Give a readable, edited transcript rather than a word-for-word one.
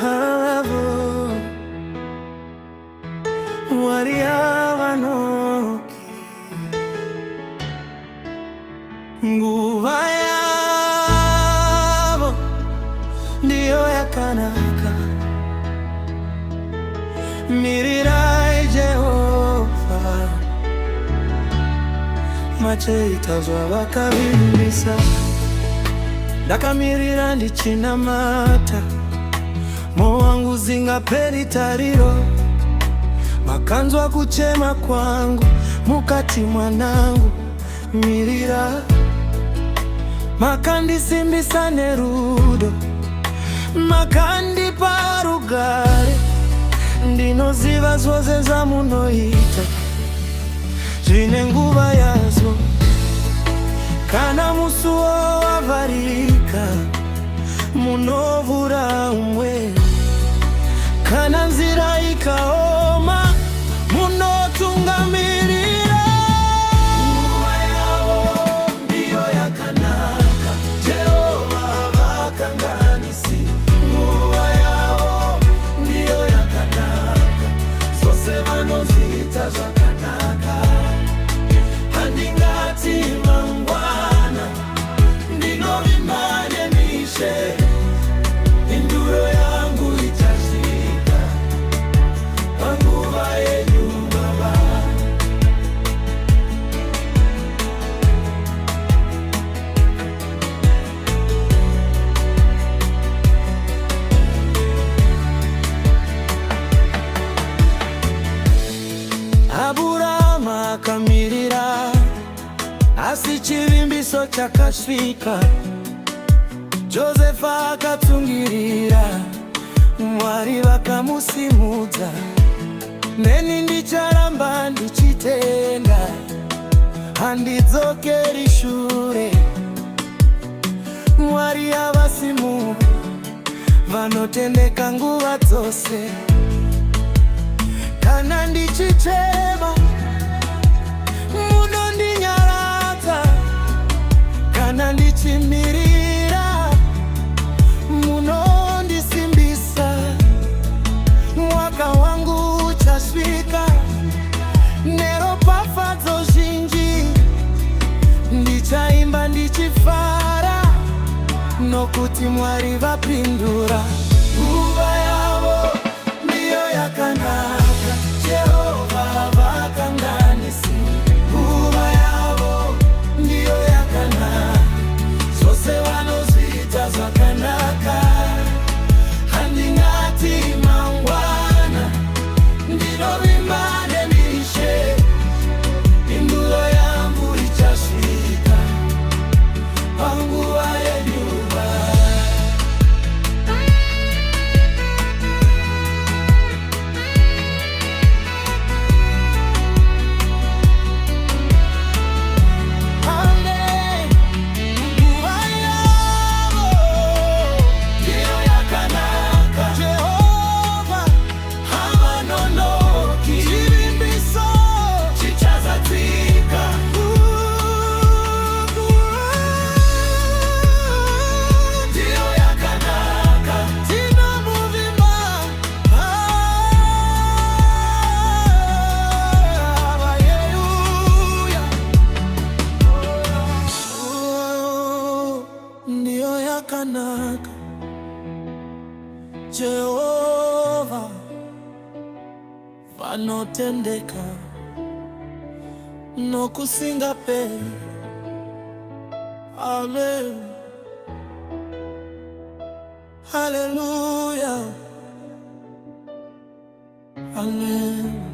habo wariabanoki nguva yabo ndiyo yakanaka mirirai Jehova mache itazwa bakabimbisa ndakamirira ndichinamata moyo wangu zingaperi tariro makanzwa kuchema kwangu mukati mwanangu mirira makandisimbisa nerudo makandipa rugare ndinoziva zose zamunoita zvine nguva yazo kana musuwo wavharika munovhura umwe kana nzira ikaoma munotungamirira nguva yavo ndiyo yakanaka Jehova vakanganisi nguva yavo ndiyo yakanaka zvose vanozviita zvakanaka handingati mangwana ndinovimba nemishe induro yangu ichasvika panguva yenyu Baba. Aburamu akamirira asi chivimbiso chakasvika Josefa akatsungirira Mwari vakamusimudza neni ndicharamba ndichitenda handidzokeri shure Mwari avasimu vanotendeka nguva dzose kana ndichichema munondinyaradza kana ndichimirira munondisimbisa mwaka wangu uchasvika neropafadzo zhinji ndichaimba ndichifara nokuti Mwari vapindura nguva yavo ndiyo yakanaka Jehova vakanganisi nguva yavo ndiyo yakanaka zvose vanozviita zvakanaka handingati mangwana ndinovimba nemishe induro yangu ichasvika panguva yenyuva. Yakanaka Jehova vanotendeka nokusingaperi. Amen. Hallelujah. Amen.